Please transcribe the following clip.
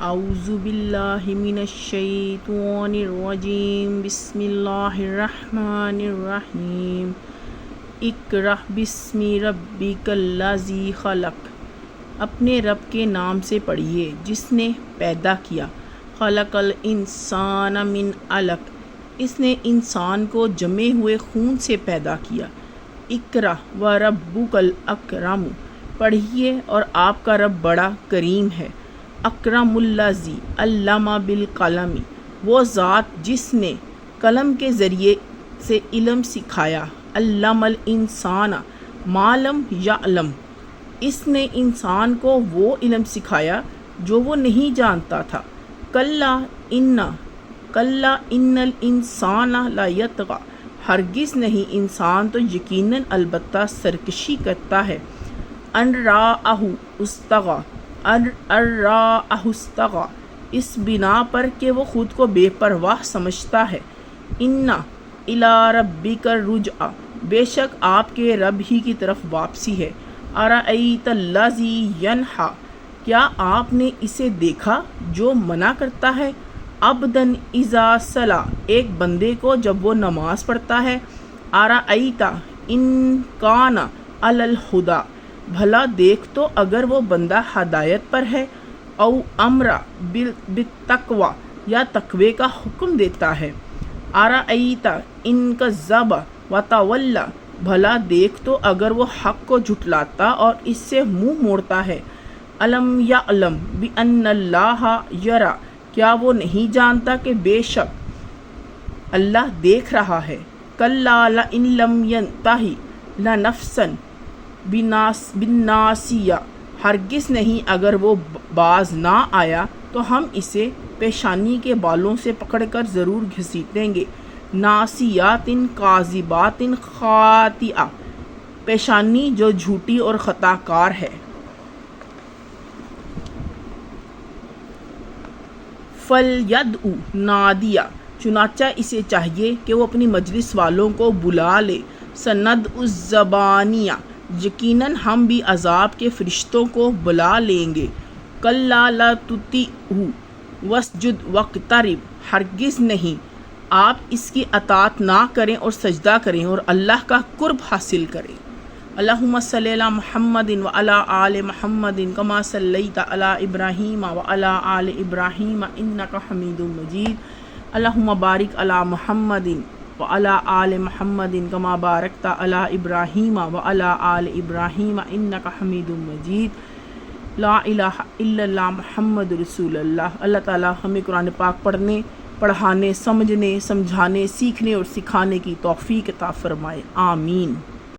اعوذ باللہ من الشیطان الرجیم بسم اللہ الرحمن الرحیم اقرأ بسم ربک الذی خلق، اپنے رب کے نام سے پڑھیے جس نے پیدا کیا۔ خلق الانسان من علق، اس نے انسان کو جمے ہوئے خون سے پیدا کیا۔ اقرأ وربک الاکرم، پڑھیے اور آپ کا رب بڑا کریم ہے۔ اکرم الذی علم بالقلم، وہ ذات جس نے قلم کے ذریعے سے علم سکھایا۔ علم الانسان ما لم یعلم، اس نے انسان کو وہ علم سکھایا جو وہ نہیں جانتا تھا۔ کلا ان الانسان لیطغی، ہرگز نہیں، انسان تو یقیناً البتہ سرکشی کرتا ہے۔ ان رآہ استغنی، اس بنا پر کہ وہ خود کو بے پرواہ سمجھتا ہے۔ ان الی ربک الرجعی، بے شک آپ کے رب ہی کی طرف واپسی ہے۔ ارأیت الذی ینہی، کیا آپ نے اسے دیکھا جو منع کرتا ہے۔ عبدا اذا صلی، ایک بندے کو جب وہ نماز پڑھتا ہے۔ ارأیت ان کان علی الہدی، بھلا دیکھ تو اگر وہ بندہ ہدایت پر ہے۔ او امر بالتقوی، یا تقوی کا حکم دیتا ہے۔ ارأیت ان کذب وتولی، بھلا دیکھ تو اگر وہ حق کو جھٹلاتا اور اس سے منہ موڑتا ہے۔ الم یعلم بان اللہ یری، کیا وہ نہیں جانتا کہ بے شک اللہ دیکھ رہا ہے۔ کلا لئن لم ینتہی لنفسا بالناصیہ، ہرگز نہیں، اگر وہ باز نہ آیا تو ہم اسے پیشانی کے بالوں سے پکڑ کر ضرور گھسیٹیں گے۔ ناصیات کاذبات خاطئہ، پیشانی جو جھوٹی اور خطا کار ہے۔ فلیدع نادیہ، چنانچہ اسے چاہیے کہ وہ اپنی مجلس والوں کو بلا لے۔ سندع الزبانیہ، یقیناً ہم بھی عذاب کے فرشتوں کو بلا لیں گے۔ کلا لا تطعہ واسجد واقترب، ہرگز نہیں، آپ اس کی اطاعت نہ کریں اور سجدہ کریں اور اللہ کا قرب حاصل کریں۔ اللہم صلی علی محمد وعلی آل محمد کما صلیت علی ابراہیم وعلی آل ابراہیم انک حمید مجید۔ اللہم بارک علی محمد وعلی آل محمد کما بارکت علی ابراہیم وعلی آل ابراہیم انک حمید مجید۔ لا الہ الا اللہ محمد رسول اللہ۔ اللہ تعالیٰ ہمیں قرآن پاک پڑھنے، پڑھانے، سمجھنے، سمجھانے، سیکھنے اور سکھانے کی توفیق عطا فرمائے، آمین۔